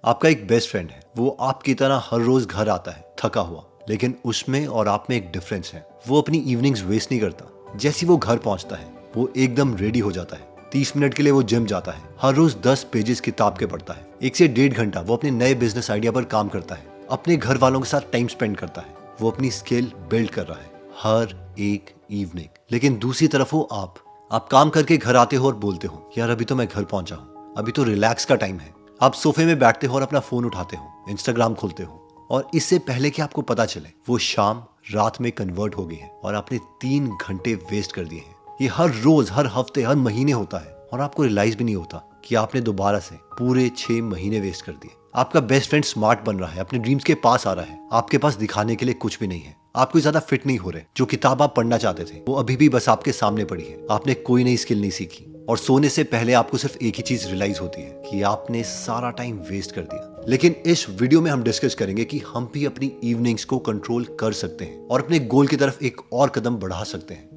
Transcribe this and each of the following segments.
आपका एक best friend है, वो आपकी तरह हर रोज घर आता है थका हुआ, लेकिन उसमें और आप में एक डिफरेंस है। वो अपनी इवनिंग्स वेस्ट नहीं करता। जैसे वो घर पहुंचता है वो एकदम रेडी हो जाता है। 30 मिनट के लिए वो जिम जाता है, हर रोज 10 पेजेस किताब के पढ़ता है, 1 से 1.5 घंटा वो अपने नए बिजनेस आइडिया पर काम करता है, अपने घर वालों के साथ टाइम स्पेंड करता है। वो अपनी स्किल बिल्ड कर रहा है हर एक इवनिंग। लेकिन दूसरी तरफ हो आप काम करके घर आते हो और बोलते हो यार अभी तो मैं घर पहुंचा हूँ, अभी तो रिलैक्स का टाइम है। आप सोफे में बैठते हो और अपना फोन उठाते हो, इंस्टाग्राम खोलते हो, और इससे पहले कि आपको पता चले वो शाम रात में कन्वर्ट हो गई है और आपने 3 घंटे वेस्ट कर दिए हैं। ये हर रोज, हर हफ्ते, हर महीने होता है और आपको रियलाइज भी नहीं होता कि आपने दोबारा से पूरे 6 महीने वेस्ट कर दिए। आपका बेस्ट फ्रेंड स्मार्ट बन रहा है, अपने ड्रीम्स के पास आ रहा है, आपके पास दिखाने के लिए कुछ भी नहीं है। आप कोई ज्यादा फिट नहीं हो रहे, जो किताब आप पढ़ना चाहते थे वो अभी भी बस आपके सामने पड़ी है। आपने कोई नई स्किल नहीं सीखी और सोने से पहले आपको सिर्फ एक ही चीज रियलाइज होती है कि आपने सारा टाइम वेस्ट कर दिया। लेकिन इस वीडियो में हम डिस्कस करेंगे कि हम भी अपनी इवनिंग्स को कंट्रोल कर सकते हैं और अपने गोल की तरफ एक और कदम बढ़ा सकते हैं।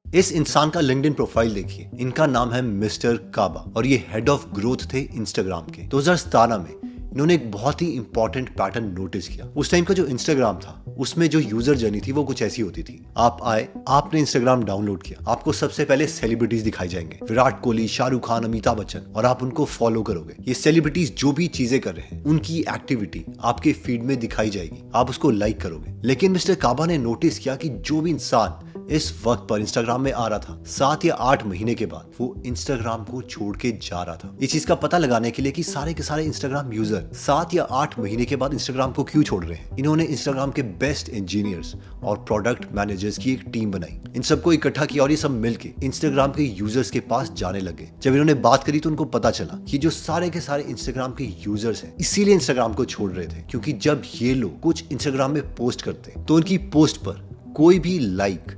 इस इंसान का लिंक्डइन प्रोफाइल देखिए। इनका नाम है मिस्टर काबा और ये हेड ऑफ ग्रोथ थे इंस्टाग्राम के। 2017 में इन्होंने एक बहुत ही इंपॉर्टेंट पैटर्न नोटिस किया। उस टाइम का जो इंस्टाग्राम था उसमें जो यूजर जर्नी थी वो कुछ ऐसी होती थी। आप आए, आपने इंस्टाग्राम डाउनलोड किया, आपको सबसे पहले सेलिब्रिटीज दिखाई जाएंगे, विराट कोहली, शाहरुख खान, अमिताभ बच्चन, और आप उनको फॉलो करोगे। ये सेलिब्रिटीज जो भी चीजें कर रहे हैं उनकी एक्टिविटी आपके फीड में दिखाई जाएगी, आप उसको लाइक करोगे। लेकिन मिस्टर काबा ने नोटिस किया कि जो भी इंसान इस वक्त पर इंस्टाग्राम में आ रहा था, 7 या 8 महीने के बाद वो इंस्टाग्राम को छोड़ के जा रहा था। इस चीज का पता लगाने के लिए कि सारे के सारे इंस्टाग्राम यूजर 7 या 8 महीने के बाद इंस्टाग्राम को क्यों छोड़ रहे हैं, इन्होंने इंस्टाग्राम के बेस्ट इंजीनियर्स और प्रोडक्ट मैनेजर्स की एक टीम बनाई। इन सबको इकट्ठा किया और ये सब मिलके इंस्टाग्राम के यूजर्स के पास जाने लगे। जब इन्होंने बात करी तो उनको पता चला कि जो सारे के सारे इंस्टाग्राम के यूजर्स हैं इसीलिए इंस्टाग्राम को छोड़ रहे थे, क्योंकि जब ये लोग कुछ इंस्टाग्राम में पोस्ट करते तो उनकी पोस्ट पर कोई भी लाइक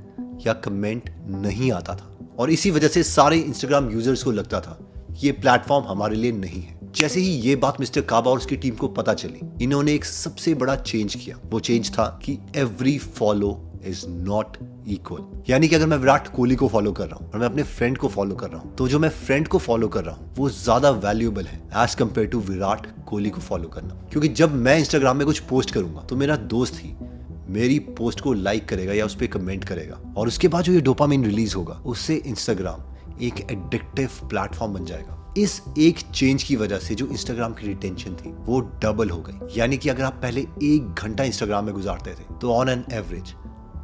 या कमेंट नहीं आता था, और इसी वजह से सारे इंस्टाग्राम यूजर्स को लगता था ये प्लेटफॉर्म हमारे लिए नहीं है। जैसे ही ये बात मिस्टर काबा और उसकी टीम को पता चली, इन्होंने एक सबसे बड़ा चेंज किया। वो चेंज था कि every follow is not equal. यानी कि अगर मैं विराट कोहली को फॉलो कर रहा हूं और मैं अपने फ्रेंड को फॉलो कर रहा हूं, तो जो मैं फ्रेंड को फॉलो कर रहा हूं वो ज्यादा वैल्यूएबल है as compared to Virat Kohli को फॉलो करना। क्योंकि जब मैं इंस्टाग्राम में कुछ पोस्ट करूंगा तो मेरा दोस्त ही मेरी पोस्ट को लाइक करेगा या उस पर कमेंट करेगा, और उसके बाद जो ये डोपामिन रिलीज होगा उससे इंस्टाग्राम एक एडिक्टिव प्लेटफॉर्म बन जाएगा। इस एक चेंज की वजह से जो इंस्टाग्राम की रिटेंशन थी वो डबल हो गई। यानी कि अगर आप पहले 1 घंटा इंस्टाग्राम में गुजारते थे तो ऑन एन एवरेज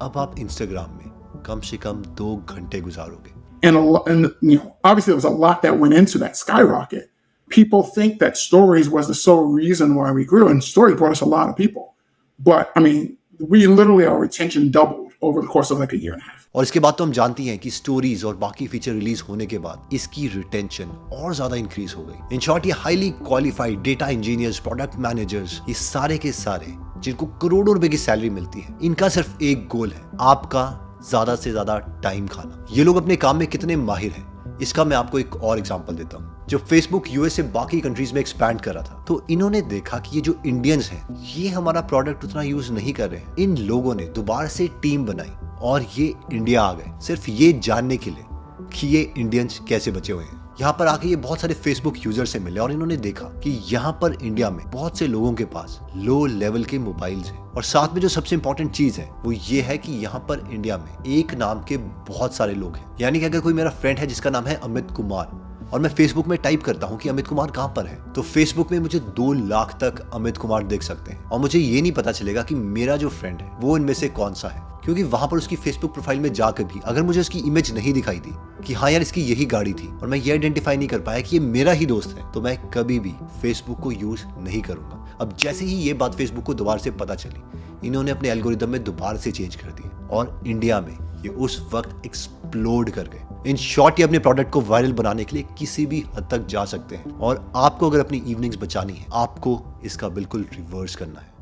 अब आप इंस्टाग्राम में कम से कम 2 घंटे गुजारोगे। And obviously there was a lot that went into that skyrocket. People think that stories was the sole reason why we grew, and stories brought us a lot of people. But I mean, we literally, our retention doubled over the course of like a year and a half. और इसके बाद तो हम जानती हैं कि stories और बाकी फीचर रिलीज होने के बाद इसकी रिटेंशन और ज्यादा इंक्रीज हो गई। इन शॉर्ट, ये highly qualified data engineers, product managers, ये सारे के सारे जिनको करोड़ों रुपए की सैलरी मिलती है, इनका सिर्फ एक गोल है, आपका ज्यादा से ज्यादा टाइम खाना। ये लोग अपने काम में कितने माहिर हैं इसका मैं आपको एक और एग्जांपल देता हूँ। जब फेसबुक यूएस से बाकी कंट्रीज में एक्सपैंड कर रहा था तो इन्होंने देखा कि ये जो इंडियंस हैं ये हमारा प्रोडक्ट उतना यूज नहीं कर रहे हैं। इन लोगों ने दोबारा से टीम बनाई और ये इंडिया आ गए सिर्फ ये जानने के लिए कि ये इंडियंस कैसे बचे हुए हैं। यहाँ पर आके ये बहुत सारे फेसबुक यूजर से मिले और इन्होंने देखा कि यहाँ पर इंडिया में बहुत से लोगों के पास लो लेवल के मोबाइल्स हैं, और साथ में जो सबसे इंपॉर्टेंट चीज है वो ये है कि यहाँ पर इंडिया में एक नाम के बहुत सारे लोग हैं। यानी कि अगर कोई मेरा फ्रेंड है जिसका नाम है अमित कुमार और मैं फेसबुक में टाइप करता हूँ कि अमित कुमार कहाँ पर है, तो फेसबुक में मुझे 2 लाख तक अमित कुमार देख सकते हैं, और मुझे ये नहीं पता चलेगा कि मेरा जो फ्रेंड है वो इनमें से कौन सा है, क्योंकि वहां पर उसकी फेसबुक प्रोफाइल में जाकर भी अगर मुझे उसकी इमेज नहीं दिखाई दी कि हाँ यार इसकी यही गाड़ी थी, और मैं ये आइडेंटिफाई नहीं कर पाया कि ये मेरा ही दोस्त है, तो मैं कभी भी फेसबुक को यूज नहीं करूंगा। अब जैसे ही ये बात फेसबुक को दोबारा से पता चली, इन्होंने अपने एल्गोरिदम में दोबारा से चेंज कर दिए और इंडिया में ये उस वक्त एक्सप्लोड कर गए। इन शॉर्ट, ये अपने प्रोडक्ट को वायरल बनाने के लिए किसी भी हद तक जा सकते हैं, और आपको अगर अपनी इवनिंग्स बचानी है आपको इसका बिल्कुल रिवर्स करना है।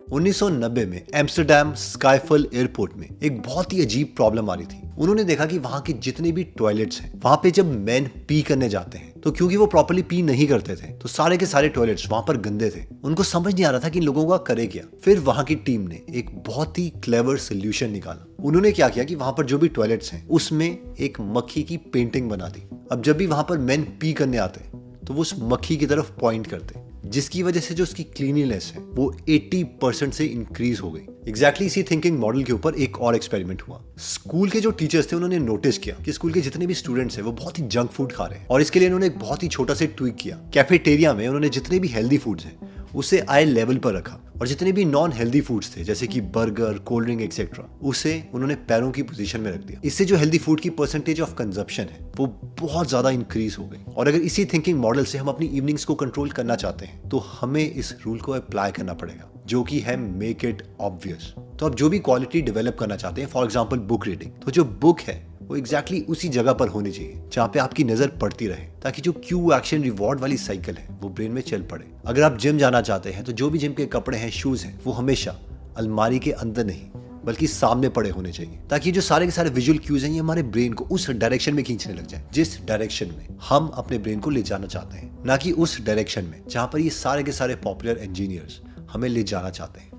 1990 में एम्स्टर्डम स्काईफल एयरपोर्ट में एक बहुत ही अजीब प्रॉब्लम आ रही थी। उन्होंने देखा कि वहां के जितने भी टॉयलेट्स हैं वहां पे जब मेन पी करने जाते हैं तो क्योंकि वो प्रॉपर्ली पी नहीं करते थे तो सारे के सारे टॉयलेट्स वहां पर गंदे थे। उनको समझ नहीं आ रहा था कि इन लोगों का करे क्या। फिर वहां की टीम ने एक बहुत ही क्लेवर सोल्यूशन निकाला। उन्होंने क्या किया कि वहां पर जो भी टॉयलेट्स हैं उसमें एक मक्खी की पेंटिंग बना दी। अब जब भी वहां पर मेन पी करने आते तो वो उस मक्खी की तरफ पॉइंट करते, जिसकी वजह से जो उसकी क्लीनिनेस है वो 80% से इंक्रीज हो गई। एग्जैक्टली इसी थिंकिंग मॉडल के ऊपर एक और एक्सपेरिमेंट हुआ। स्कूल के जो टीचर्स थे उन्होंने नोटिस किया कि स्कूल के जितने भी स्टूडेंट्स हैं वो बहुत ही जंक फूड खा रहे हैं, और इसके लिए उन्होंने एक बहुत ही छोटा सा ट्वीक किया। कैफेटेरिया में उन्होंने जितने भी हेल्दी फूड्स हैं उसे आई लेवल पर रखा, और जितने भी नॉन हेल्दी फूड्स थे जैसे कि बर्गर, कोल्ड ड्रिंक एक्सेट्रा, उसे उन्होंने पैरों की पोजीशन में रख दिया। इससे जो हेल्दी फूड की परसेंटेज ऑफ कंजप्शन है वो बहुत ज्यादा इंक्रीज हो गई। और अगर इसी थिंकिंग मॉडल से हम अपनी इवनिंग्स को कंट्रोल करना चाहते हैं तो हमें इस रूल को अप्लाई करना पड़ेगा, जो कि है मेक इट ऑब्वियस। तो अब जो भी क्वालिटी डेवलप करना चाहते हैं, फॉर एग्जाम्पल बुक रीडिंग, तो जो बुक है वो एग्जैक्टली उसी जगह पर होनी चाहिए जहाँ पे आपकी नजर पड़ती रहे, ताकि जो क्यू एक्शन रिवॉर्ड वाली साइकिल है वो ब्रेन में चल पड़े। अगर आप जिम जाना चाहते हैं तो जो भी जिम के कपड़े हैं, शूज हैं, वो हमेशा अलमारी के अंदर नहीं बल्कि सामने पड़े होने चाहिए, ताकि जो सारे के सारे विजुअल क्यूज हैं ये हमारे ब्रेन को उस डायरेक्शन में खींचने लग जाए जिस डायरेक्शन में हम अपने ब्रेन को ले जाना चाहते हैं, ना कि उस डायरेक्शन में जहां पर ये सारे के सारे पॉपुलर इंजीनियर्स हमें ले जाना चाहते हैं।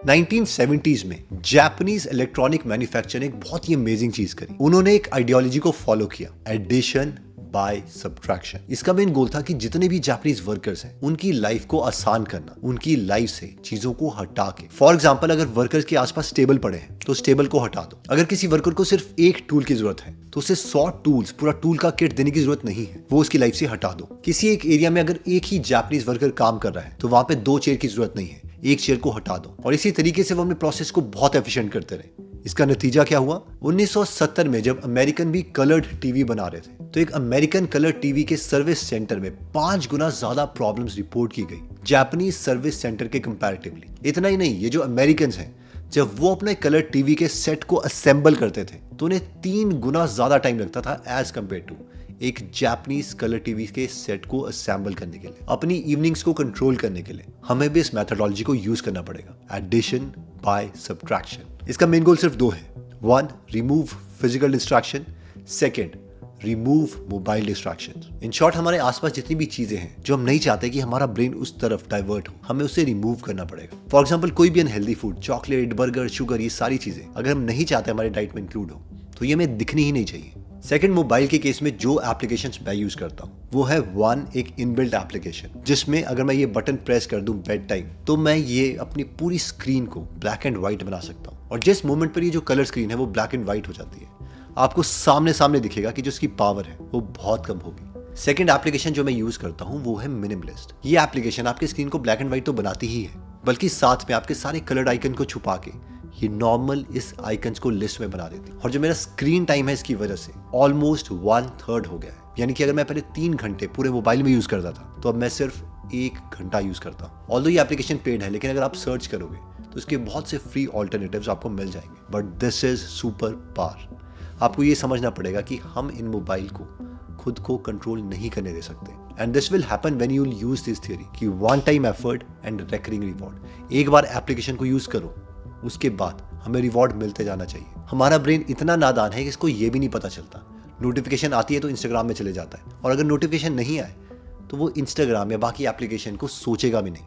नाइनटीन 1970s में जापानीज इलेक्ट्रॉनिक मैन्युफैक्चर ने एक बहुत ही अमेजिंग चीज करी। उन्होंने एक आइडियोलॉजी को फॉलो किया, एडिशन बाय सब्ट्रैक्शन। इसका मेन गोल था कि जितने भी जापानीज वर्कर्स हैं उनकी लाइफ को आसान करना, उनकी लाइफ से चीजों को हटा के। फॉर एग्जांपल, अगर वर्कर्स के आसपास टेबल पड़े हैं तो उस टेबल को हटा दो। अगर किसी वर्कर को सिर्फ एक टूल की जरूरत है तो उसे 100 टूल्स, पूरा टूल का किट देने की जरूरत नहीं है, वो उसकी लाइफ से हटा दो। किसी एक एरिया में अगर एक ही जापानीज वर्कर काम कर रहा है तो वहां पे 2 चेयर की जरूरत नहीं है, एक चेयर को हटा दो। और इसी तरीके से वो अपने प्रोसेस को बहुत एफिशिएंट करते रहे। इसका नतीजा क्या हुआ? 1970 में जब अमेरिकन भी कलर्ड टीवी बना रहे थे तो एक अमेरिकन कलर टीवी के सर्विस सेंटर में 5 गुना ज्यादा प्रॉब्लम्स रिपोर्ट की गई जापानीज सर्विस सेंटर के कंपैरेटिवली। इतना ही नहीं, ये जो अमेरिकन हैं जब वो अपने कलर टीवी के सेट को असेंबल करते थे तो उन्हें 3 गुना ज्यादा टाइम लगता था एज कम्पेयर टू एक जापानीज कलर टीवी के सेट को असेंबल करने के लिए। अपनी इवनिंग्स को कंट्रोल करने के लिए हमें भी इस मेथोडोलॉजी को यूज करना पड़ेगा, एडिशन बाय सब्ट्रैक्शन। इसका मेन गोल सिर्फ 2 है। 1, remove physical distraction. 2, remove mobile distraction. In short, हमारे आसपास जितनी भी चीजें हैं जो हम नहीं चाहते कि हमारा ब्रेन उस तरफ डाइवर्ट हो, हमें उसे रिमूव करना पड़ेगा। फॉर एग्जाम्पल, कोई भी unhealthy food, chocolate, burger, sugar, ये सारी चीजें अगर हम नहीं चाहते हमारी डाइट में इंक्लूड हो तो ये हमें दिखनी ही नहीं चाहिए। सेकंड, मोबाइल के केस में जो एप्लीकेशंस मैं यूज करता हूँ वो है 1, एक इनबिल्ट एप्लीकेशन जिसमें अगर मैं ये बटन प्रेस कर दूं बेड टाइम तो मैं ये अपनी पूरी स्क्रीन को ब्लैक एंड व्हाइट बना सकता हूँ, और जिस मोमेंट पर ये जो कलर स्क्रीन है वो ब्लैक एंड व्हाइट हो जाती है, आपको सामने सामने दिखेगा कि जो उसकी पावर है वो बहुत कम होगी। सेकंड एप्लीकेशन जो मैं यूज करता हूँ वो है मिनिमलिस्ट। ये एप्लीकेशन आपकी स्क्रीन को ब्लैक एंड व्हाइट तो बनाती ही है, बल्कि साथ में आपके सारे कलर्ड आइकन को छुपा के ये नॉर्मल इस आइकन्स को लिस्ट में बना देती है। और जो मेरा स्क्रीन टाइम है इसकी वजह से ऑलमोस्ट 1/3 हो गया है। यानी कि अगर मैं पहले 3 घंटे पूरे मोबाइल में यूज करता था तो अब मैं सिर्फ 1 घंटा यूज करता हूँ। ऑल्दो ये एप्लीकेशन पेड है, लेकिन अगर आप सर्च करोगे तो इसके बहुत से फ्री ऑल्टरनेटिव्स आपको मिल जाएंगे। But this is super power. आपको ये समझना पड़ेगा कि हम इन मोबाइल को खुद को कंट्रोल नहीं करने दे सकते। And this will happen when you will use this theory कि 1 time effort and recurring reward. एक बार एप्लीकेशन को यूज करो, उसके बाद हमें रिवॉर्ड मिलते जाना चाहिए। हमारा ब्रेन इतना नादान है कि इसको ये भी नहीं पता चलता। नोटिफिकेशन आती है तो इंस्टाग्राम में चले जाता है, और अगर नोटिफिकेशन नहीं आए तो वो इंस्टाग्राम या बाकी एप्लीकेशन को सोचेगा भी नहीं।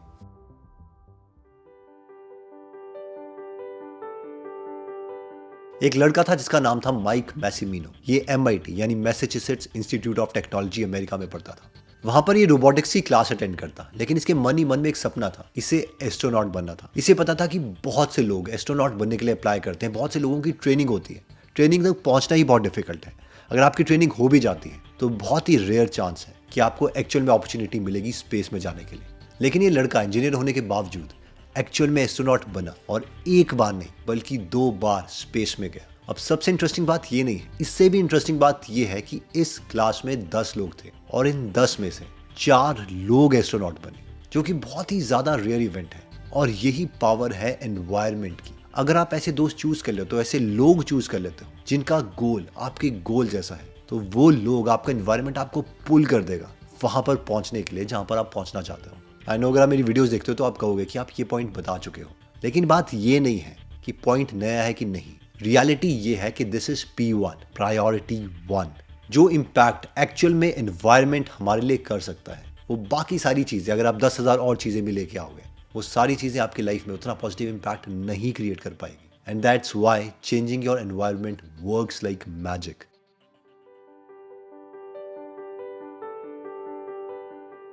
एक लड़का था जिसका नाम था माइक मैसिमिनो। ये MIT यानी Massachusetts institute of technology America में पढ़ता था। वहां पर ये रोबोटिक्स की क्लास अटेंड करता, लेकिन इसके मन ही मन में एक सपना था, इसे एस्ट्रोनॉट बनना था। इसे पता था कि बहुत से लोग एस्ट्रोनॉट बनने के लिए अप्लाई करते हैं, बहुत से लोगों की ट्रेनिंग होती है, ट्रेनिंग तक पहुंचना ही बहुत डिफिकल्ट है। अगर आपकी ट्रेनिंग हो भी जाती है तो बहुत ही रेयर चांस है कि आपको एक्चुअल में अपॉर्चुनिटी मिलेगी स्पेस में जाने के लिए। लेकिन ये लड़का इंजीनियर होने के बावजूद एक्चुअल में एस्ट्रोनॉट बना, और एक बार नहीं बल्कि 2 बार स्पेस में गया। अब सबसे इंटरेस्टिंग बात ये नहीं है, इससे भी इंटरेस्टिंग बात ये है कि इस क्लास में 10 लोग थे और इन 10 में से 4 लोग एस्ट्रोनॉट बने, जो कि बहुत ही ज्यादा रेयर इवेंट है। और यही पावर है एनवायरनमेंट की। अगर आप ऐसे दोस्त चूज कर लेते हो, ऐसे लोग चूज कर लेते हो जिनका गोल आपके गोल जैसा है, तो वो लोग, आपका एनवायरनमेंट आपको पुल कर देगा वहां पर पहुंचने के लिए जहां पर आप पहुंचना चाहते हो। आई नो, अगर आप मेरी वीडियोस देखते हो तो आप कहोगे कि आप ये पॉइंट बता चुके हो, लेकिन बात ये नहीं है कि पॉइंट नया है कि नहीं, रियलिटी ये है कि दिस इज P1, प्रायोरिटी 1। जो इम्पैक्ट एक्चुअल में एनवायरनमेंट हमारे लिए कर सकता है, वो बाकी सारी चीज़ें, अगर आप 10,000 और चीज़ें भी लेके आओगे, वो सारी चीज़ें आपकी लाइफ में उतना पॉजिटिव इम्पैक्ट नहीं क्रिएट कर पाएगी। And that's why changing your environment works like magic.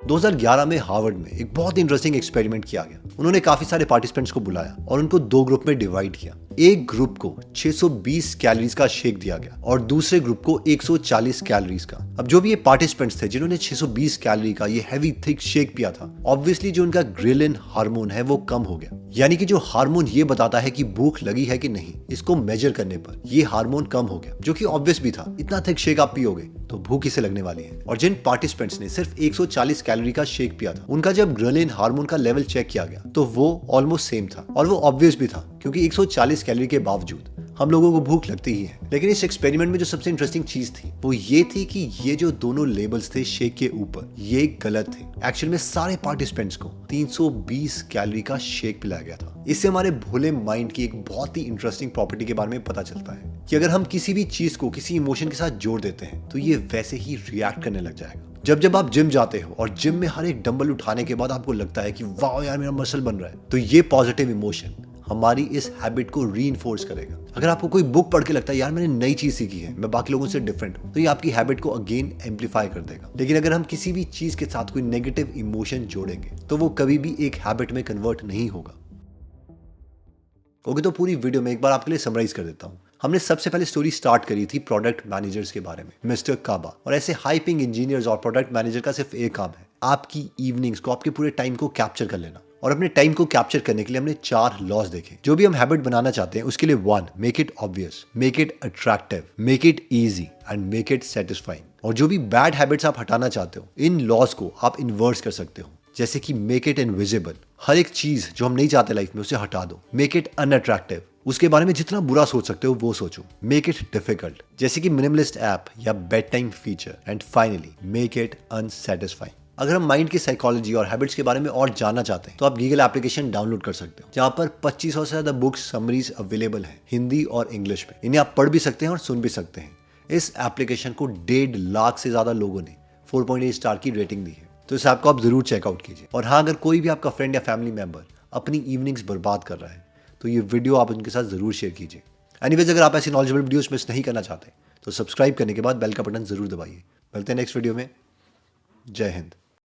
2011 में हार्वर्ड में एक बहुत इंटरेस्टिंग एक्सपेरिमेंट किया गया। उन्होंने काफी सारे पार्टिसिपेंट्स को बुलाया और उनको 2 ग्रुप में डिवाइड किया। एक ग्रुप को 620 कैलोरीज का शेक दिया गया और दूसरे ग्रुप को 140 कैलोरीज का। अब जो भी ये पार्टिसिपेंट्स थे जिन्होंने 620 कैलोरी का ये हैवी थिक शेक पिया था, ऑब्वियसली जो उनका ग्रेलिन हार्मोन है वो कम हो गया। यानी कि जो हार्मोन ये बताता है कि भूख लगी है कि नहीं, इसको मेजर करने पर ये हार्मोन कम हो गया, जो कि ऑब्वियस भी था। इतना थिक शेक आप पियोगे तो भूख इसे लगने वाली है। और जिन पार्टिसिपेंट्स ने सिर्फ 140 कैलोरी का शेक पिया था, उनका जब ग्रेलिन हार्मोन का लेवल चेक किया गया तो वो ऑलमोस्ट सेम था। और वो ऑब्वियस भी था, क्योंकि 140 कैलोरी के बावजूद हम लोगों को भूख लगती ही है। लेकिन इस एक्सपेरिमेंट में जो सबसे इंटरेस्टिंग चीज थी वो ये थी कि ये जो दोनों लेबल्स थे शेक के ऊपर, ये गलत थे। एक्चुअल में सारे पार्टिसिपेंट्स को 320 कैलोरी का शेक पिलाया गया था। इससे हमारे भोले माइंड की एक बहुत ही इंटरेस्टिंग प्रॉपर्टी के बारे में पता चलता है कि अगर हम किसी भी चीज को किसी इमोशन के साथ जोड़ देते हैं तो ये वैसे ही रिएक्ट करने लग जाएगा। जब आप जिम जाते हो और जिम में हर एक डंबल उठाने के बाद आपको लगता है कि वाह यार मेरा मसल बन रहा है, तो ये पॉजिटिव इमोशन हमारी इस हैबिट को रीइंफोर्स करेगा। अगर आपको कोई बुक पढ़ के लगता है यार मैंने नई चीज सीखी है, मैं बाकी लोगों से डिफरेंट हूं, तो ये आपकी हैबिट को अगेन एम्पलीफाई कर देगा। लेकिन अगर हम किसी भी चीज के साथ कोई नेगेटिव इमोशन जोड़ेंगे तो वो कभी भी एक हैबिट में कन्वर्ट नहीं होगा। ओके, तो पूरी वीडियो में एक बार आपके लिए समराइज कर देता हूं। हमने सबसे पहले स्टोरी स्टार्ट करी थी प्रोडक्ट मैनेजर्स के बारे में, मिस्टर काबा। और ऐसे हाइपिंग इंजीनियर्स और प्रोडक्ट मैनेजर का सिर्फ एक काम है, आपकी इवनिंग्स को, आपके पूरे टाइम को कैप्चर कर लेना। और अपने टाइम को कैप्चर करने के लिए हमने 4 लॉज देखे। जो भी हम हैबिट बनाना चाहते हैं उसके लिए 1, make it obvious, make it attractive, make it easy and make it satisfying. और जो भी बैड हैबिट्स आप हटाना चाहते हो, इन लॉज को आप इन्वर्स कर सकते हो। जैसे कि मेक इट इनविजिबल, हर एक चीज जो हम नहीं चाहते लाइफ में उसे हटा दो। मेक इट अनअट्रैक्टिव, उसके बारे में जितना बुरा सोच सकते हो वो सोचो। मेक इट डिफिकल्ट, जैसे कि मिनिमलिस्ट ऐप या bed time feature. And finally make it unsatisfying. अगर हम माइंड की साइकोलॉजी और हैबिट्स के बारे में और जानना चाहते हैं तो आप गूगल एप्लीकेशन डाउनलोड कर सकते हो, जहां पर 2500 से ज्यादा बुक्स समरीज अवेलेबल है हिंदी और इंग्लिश में। इन्हें आप पढ़ भी सकते हैं और सुन भी सकते हैं। इस एप्लीकेशन को 1.5 लाख से ज्यादा लोगों ने 4.8 स्टार की रेटिंग दी है, तो इस ऐप को आप जरूर चेकआउट कीजिए। और हाँ, अगर कोई भी आपका फ्रेंड या फैमिली मेंबर अपनी इवनिंग्स बर्बाद कर रहा है तो ये वीडियो आप उनके साथ जरूर शेयर कीजिए। एनीवेज, अगर आप ऐसी नॉलेजेबल वीडियोस मिस नहीं करना चाहते तो सब्सक्राइब करने के बाद बेल का बटन जरूर दबाइए। मिलते हैं नेक्स्ट वीडियो में। जय हिंद।